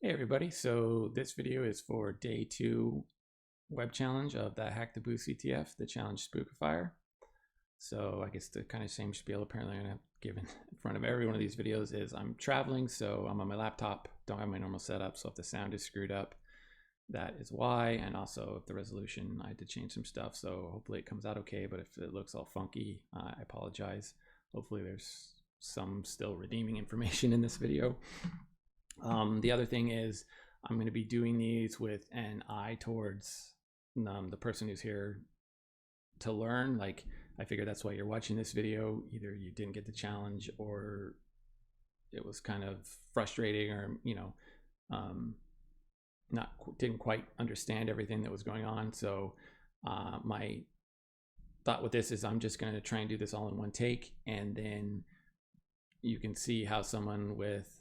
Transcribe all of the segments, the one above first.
Hey everybody, so this video is for day 2 web challenge of the Hack the Boo CTF, the challenge Spookifier. So I guess the kind of same spiel apparently I'm going to give in front of every one of these videos is I'm traveling, so I'm on my laptop, don't have my normal setup, so if the sound is screwed up, that is why, and also if the resolution, I had to change some stuff, so hopefully it comes out okay, but if it looks all funky, I apologize. Hopefully there's some still redeeming information in this video. The other thing is I'm going to be doing these with an eye towards the person who's here to learn. Like, I figure that's why you're watching this video. Either you didn't get the challenge or it was kind of frustrating, or didn't quite understand everything that was going on. So my thought with this is I'm just going to try and do this all in one take, and then you can see how someone with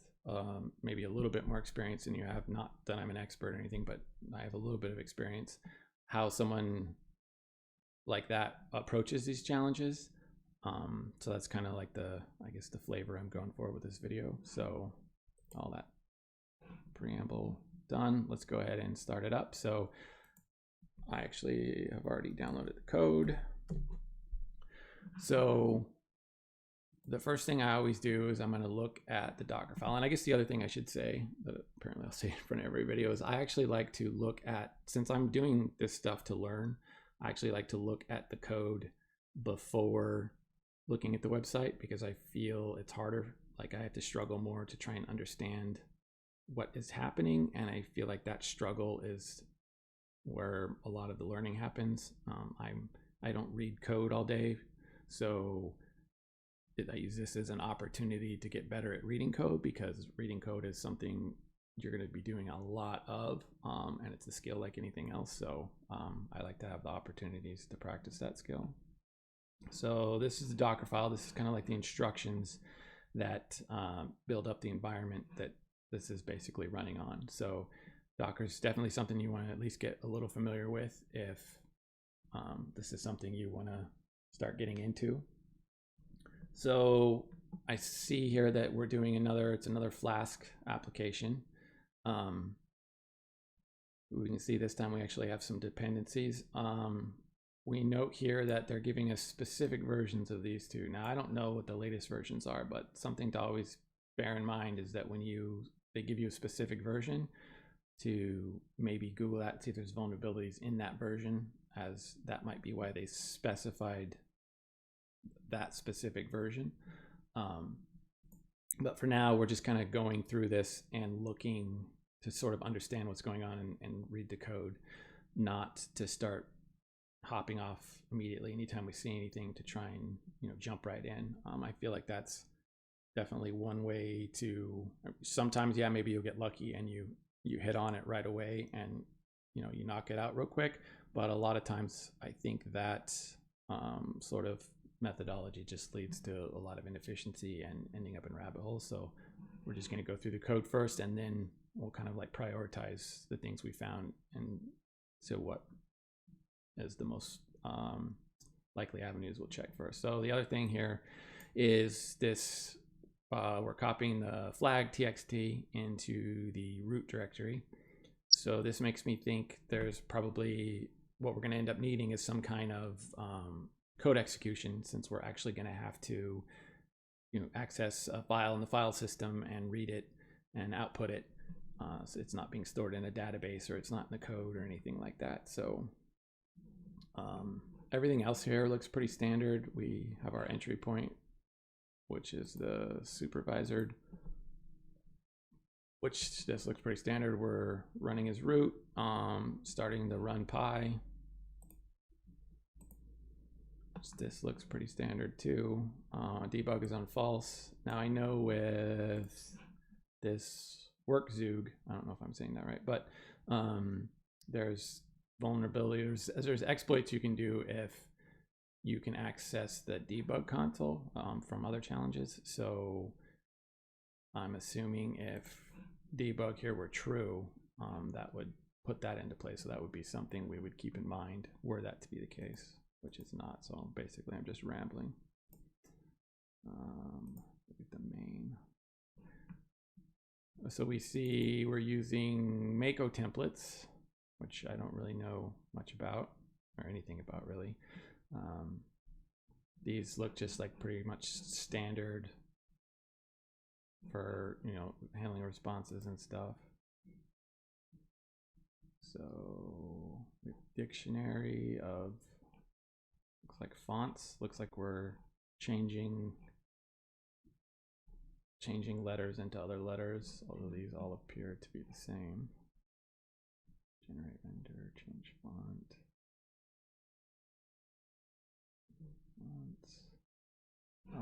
maybe a little bit more experience than you have, not that I'm an expert or anything, but I have a little bit of experience, how someone like that approaches these challenges. So that's kind of like I guess the flavor I'm going for with this video. So all that preamble done, let's go ahead and start it up. So I actually have already downloaded the code. So the first thing I always do is I'm going to look at the Docker file. And I guess the other thing I should say, that apparently I'll say in front of every video, is I actually like to look at, since I'm doing this stuff to learn, I actually like to look at the code before looking at the website, because I feel it's harder. Like, I have to struggle more to try and understand what is happening. And I feel like that struggle is where a lot of the learning happens. I don't read code all day. So I use this as an opportunity to get better at reading code, because reading code is something you're going to be doing a lot of, and it's a skill like anything else. So I like to have the opportunities to practice that skill. So this is the Docker file. This is kind of like the instructions that build up the environment that this is basically running on. So Docker is definitely something you want to at least get a little familiar with if this is something you want to start getting into. So I see here that we're doing it's another Flask application. We can see this time we actually have some dependencies. We note here that they're giving us specific versions of these two. Now, I don't know what the latest versions are, but something to always bear in mind is that when they give you a specific version, to maybe Google that, see if there's vulnerabilities in that version, as that might be why they specified that specific version. But for now, we're just kind of going through this and looking to sort of understand what's going on and read the code, not to start hopping off immediately anytime we see anything to try and jump right in. I feel like that's definitely one way to, sometimes, yeah, maybe you'll get lucky and you hit on it right away and you knock it out real quick. But a lot of times I think that sort of methodology just leads to a lot of inefficiency and ending up in rabbit holes. So we're just going to go through the code first, and then we'll kind of like prioritize the things we found and so what is the most likely avenues we'll check first. So the other thing here is this, we're copying the flag txt into the root directory. So this makes me think there's probably, what we're going to end up needing is some kind of code execution, since we're actually going to have to access a file in the file system and read it and output it. So it's not being stored in a database, or it's not in the code or anything like that. So everything else here looks pretty standard. We have our entry point, which is the supervisor, which this looks pretty standard. We're running as root, starting the run pi. This looks pretty standard too. Debug is on false. Now I know with this work Zug, I don't know if I'm saying that right, but there's vulnerabilities, there's exploits you can do if you can access the debug console from other challenges. So I'm assuming if debug here were true, that would put that into place. So that would be something we would keep in mind were that to be the case, which is not. So basically I'm just rambling. Look at the main. So we see we're using Mako templates, which I don't really know much about or anything about really. These look just like pretty much standard for, you know, handling responses and stuff. So dictionary of, looks like fonts, looks like we're changing letters into other letters, although these all appear to be the same. Generate render, change font.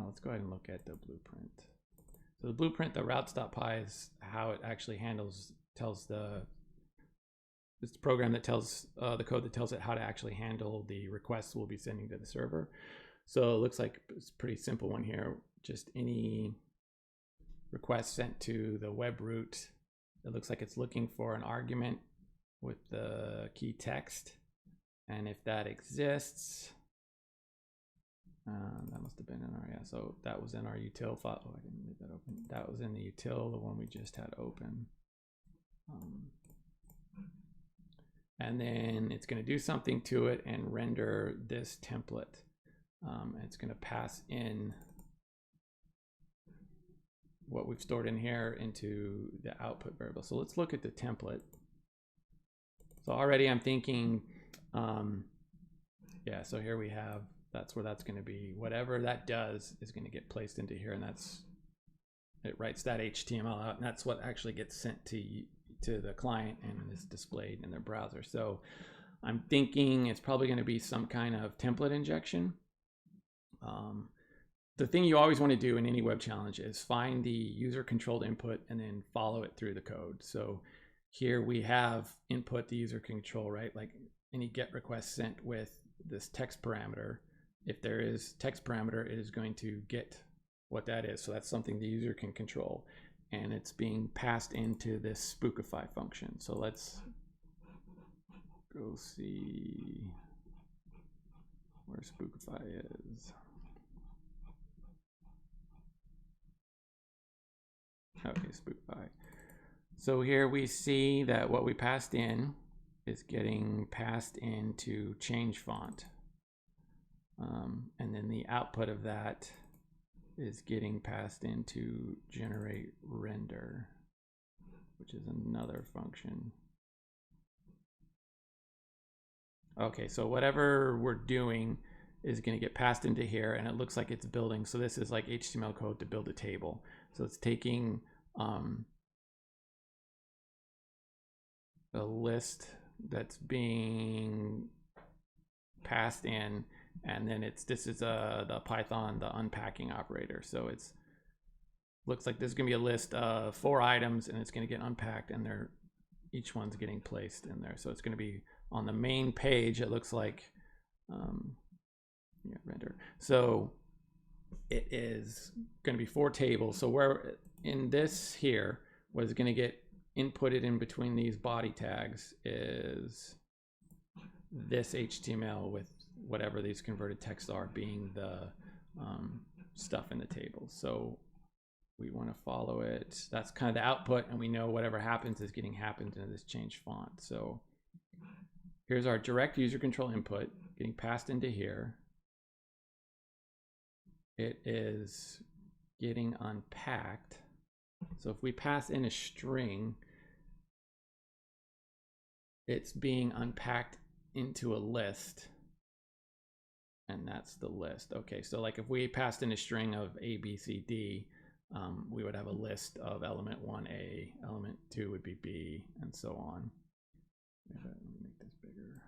Let's go ahead and look at the blueprint. So the blueprint, the routes.py is how it actually handles, it's the program that tells the code that tells it how to actually handle the requests we'll be sending to the server. So it looks like it's a pretty simple one here. Just any request sent to the web root, it looks like it's looking for an argument with the key text. And if that exists, that must have been in our, yeah, so that was in our util file. Oh, I didn't leave that open. That was in the util, the one we just had open. And then it's going to do something to it and render this template. It's going to pass in what we've stored in here into the output variable. So let's look at the template. So already I'm thinking, yeah, so here we have, that's where that's going to be. Whatever that does is going to get placed into here, and that's, it writes that HTML out, and that's what actually gets sent to the client and is displayed in their browser. So I'm thinking it's probably going to be some kind of template injection. The thing you always want to do in any web challenge is find the user controlled input and then follow it through the code. So here we have input the user control, right? Like any GET request sent with this text parameter. If there is text parameter, it is going to get what that is. So that's something the user can control. And it's being passed into this Spookify function. So let's go see where Spookify is. Okay, Spookify. So here we see that what we passed in is getting passed into change font. And then the output of that is getting passed into generate render, which is another function. Okay, so whatever we're doing is going to get passed into here, and it looks like it's building. So this is like HTML code to build a table. So it's taking a list that's being passed in, and then this is the Python, the unpacking operator. So it's looks like there's going to be a list of 4 items, and it's going to get unpacked, and each one's getting placed in there. So it's going to be on the main page. It looks like yeah, render. So it is going to be 4 tables. So where in this here, what is going to get inputted in between these body tags is this HTML with whatever these converted texts are, being the stuff in the table. So we want to follow it. That's kind of the output, and we know whatever happens is getting happened into this change font. So here's our direct user control input getting passed into here. It is getting unpacked. So if we pass in a string, it's being unpacked into a list, and that's the list. Okay, so like if we passed in a string of A, B, C, D, we would have a list of element 1 A, element 2 would be B, and so on. Let me make this bigger.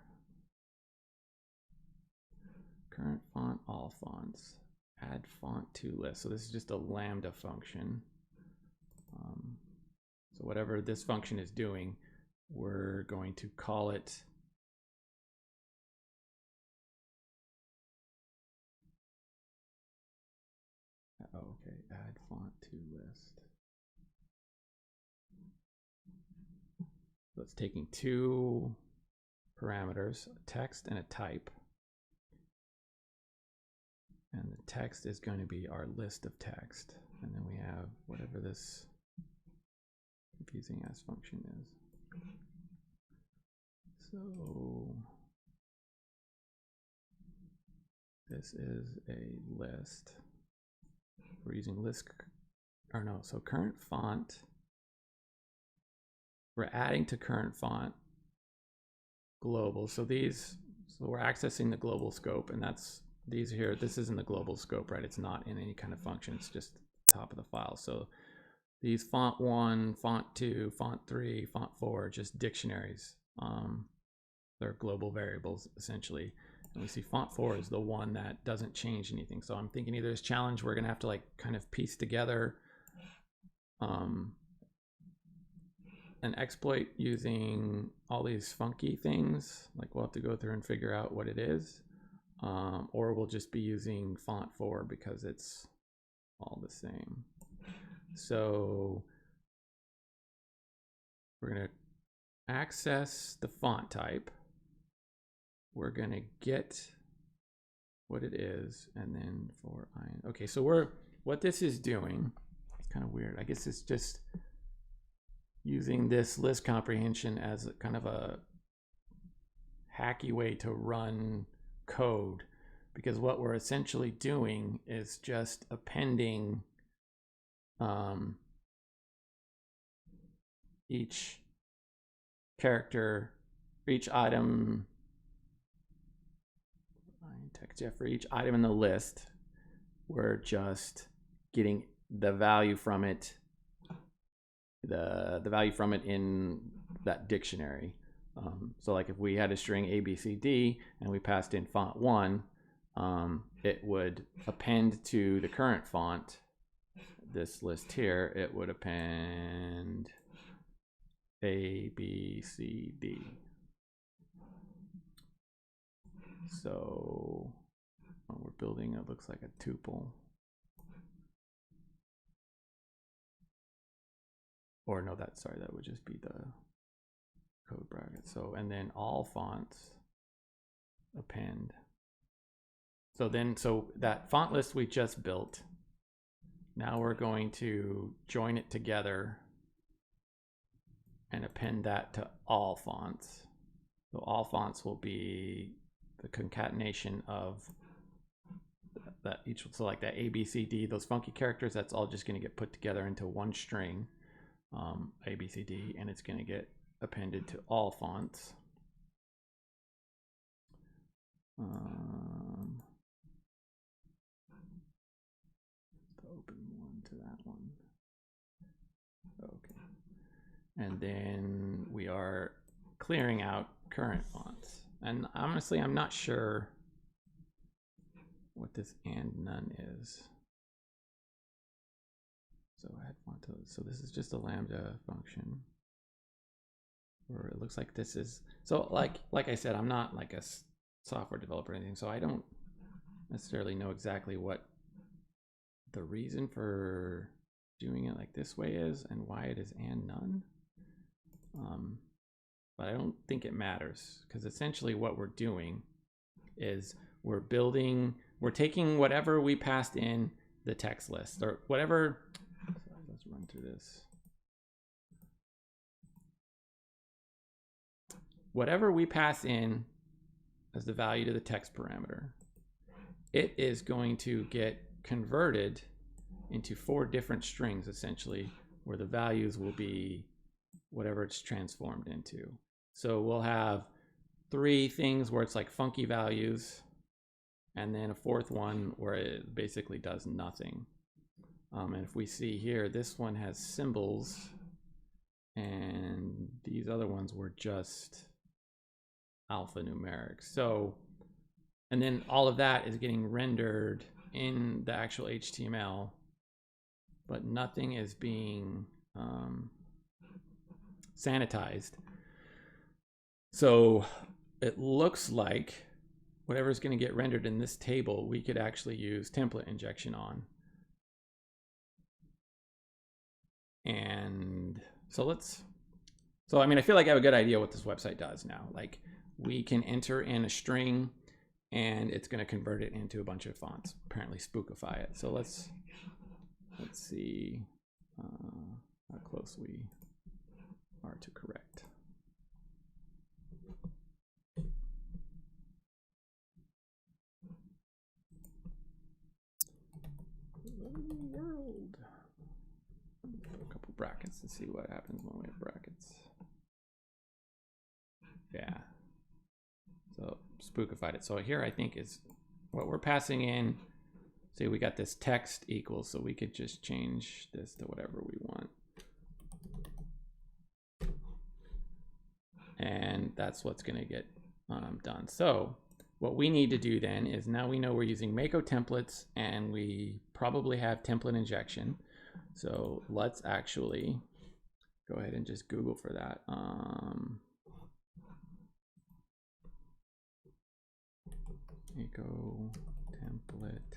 Current font, all fonts. Add font to list. So this is just a lambda function. So whatever this function is doing, we're going to call it okay, add font to list. So it's taking 2 parameters, a text and a type. And the text is going to be our list of text. And then we have whatever this confusing as function is. So this is a list. We're using list, or no, so current font. We're adding to current font global. So we're accessing the global scope, and that's these here. This isn't the global scope, right? It's not in any kind of function. It's just top of the file. So these font 1, font 2, font 3, font 4 are just dictionaries. They're global variables essentially. And we see font 4 is the one that doesn't change anything. So I'm thinking either this challenge we're gonna have to like kind of piece together an exploit using all these funky things. Like we'll have to go through and figure out what it is. Or we'll just be using font 4 because it's all the same. So we're gonna access the font type. We're gonna get what it is, and then for okay, so what this is doing, it's kind of weird. I guess it's just using this list comprehension as a kind of a hacky way to run code, because what we're essentially doing is just appending each character, each item, for each item in the list, we're just getting the value from it, the value from it in that dictionary. So like if we had a string ABCD and we passed in font 1, it would append to the current font, this list here, it would append ABCD. So we're building, it looks like a tuple. Or no, that would just be the code bracket. So, and then all fonts append. So that font list we just built, now we're going to join it together and append that to all fonts. So all fonts will be the concatenation of that each, so like that ABCD, those funky characters, that's all just going to get put together into one string, ABCD, and it's going to get appended to all fonts. Open one to that one. Okay. And then we are clearing out current fonts. And honestly, I'm not sure what this and none is. So add font to, so this is just a lambda function. Or it looks like this is, so like I said, I'm not like a software developer or anything, so I don't necessarily know exactly what the reason for doing it like this way is and why it is and none. But I don't think it matters, because essentially what we're doing is we're taking whatever we passed in the text list or whatever. Sorry, let's run through this. Whatever we pass in as the value to the text parameter, it is going to get converted into 4 different strings, essentially, where the values will be whatever it's transformed into. So we'll have 3 things where it's like funky values, and then a 4th one where it basically does nothing. And if we see here, this one has symbols, and these other ones were just alphanumeric. So, and then all of that is getting rendered in the actual HTML, but nothing is being sanitized. So it looks like whatever's going to get rendered in this table, we could actually use template injection on. And so I mean, I feel like I have a good idea what this website does now. Like, we can enter in a string and it's going to convert it into a bunch of fonts, apparently spookify it. So let's see how close we Let's see what happens when we have brackets. Yeah. So spookified it. So here I think is what we're passing in. See, we got this text equals, so we could just change this to whatever we want. And that's what's going to get done. So what we need to do then is, now we know we're using Mako templates and we probably have template injection. So let's actually go ahead and just Google for that. Mako template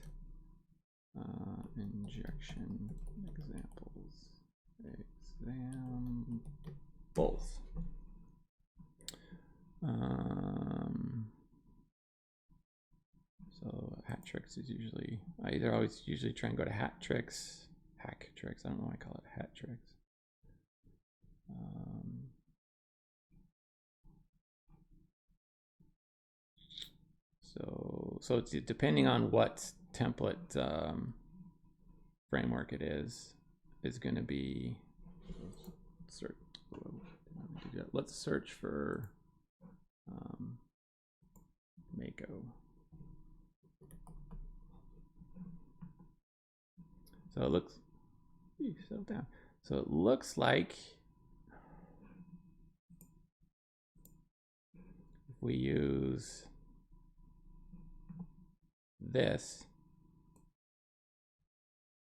injection examples. So hat tricks is usually, I either always usually try and go to hack tricks. I don't know why I call it hat tricks. So it's depending on what template framework it is going to be. Let's search for Mako. So it looks, settle down. So it looks like if we use this,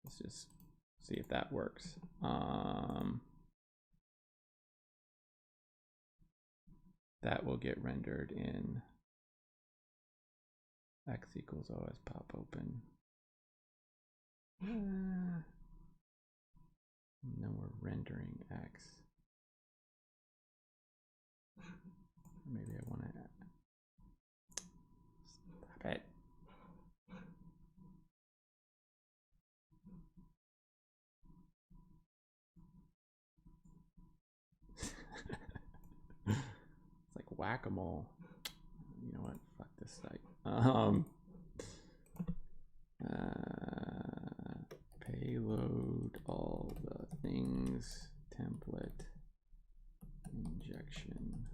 let's just see if that works. That will get rendered in x equals OS pop open. And then we're rendering x. Maybe I want to stop it. It's like whack-a-mole. You know what? Fuck this site. Payload all the things template injection.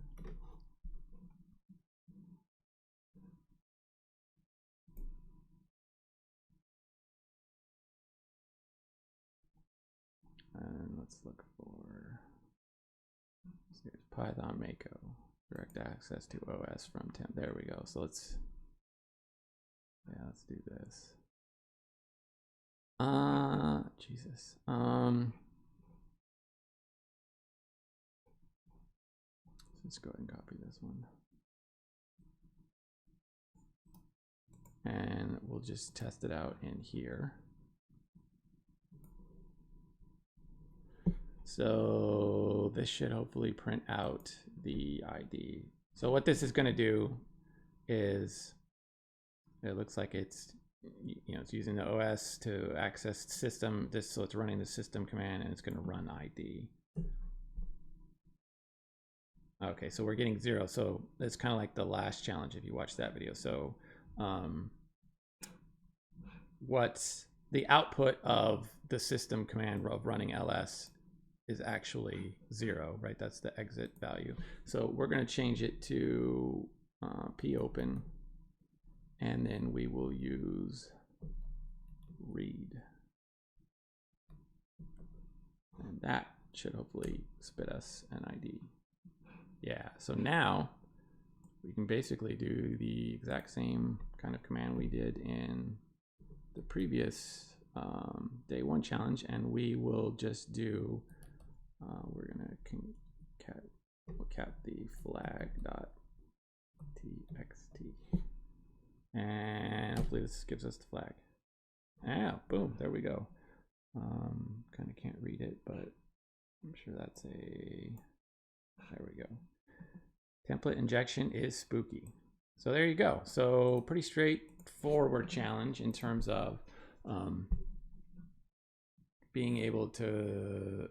And let's look for, here's Python Mako, direct access to OS from temp. There we go. So let's do this. Jesus. Let's go ahead and copy this one. And we'll just test it out in here. So this should hopefully print out the ID. So what this is going to do is, it looks like it's, it's using the OS to access system. So it's running the system command and it's going to run ID. Okay, so we're getting 0. So it's kind of like the last challenge if you watch that video. So what's the output of the system command of running ls is actually 0, right? That's the exit value. So we're going to change it to popen, and then we will use read. And that should hopefully spit us an ID. Yeah, so now we can basically do the exact same kind of command we did in the previous day 1 challenge, and we will just do, we're gonna cat the flag.txt, and hopefully this gives us the flag. Boom, there we go. Kind of can't read it, but I'm sure that's there we go. Template injection is spooky. So there you go. So pretty straightforward challenge in terms of being able to,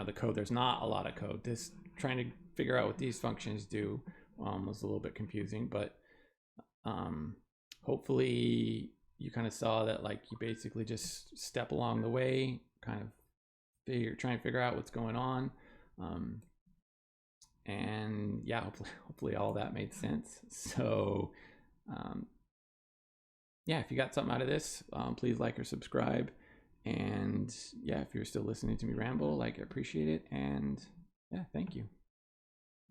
the code. There's not a lot of code. This trying to figure out what these functions do was a little bit confusing, but hopefully you kind of saw that, like, you basically just step along the way, kind of try and figure out what's going on. And yeah, hopefully all that made sense. So yeah, if you got something out of this, please like or subscribe. And yeah, if you're still listening to me ramble, like, I appreciate it. And yeah, thank you.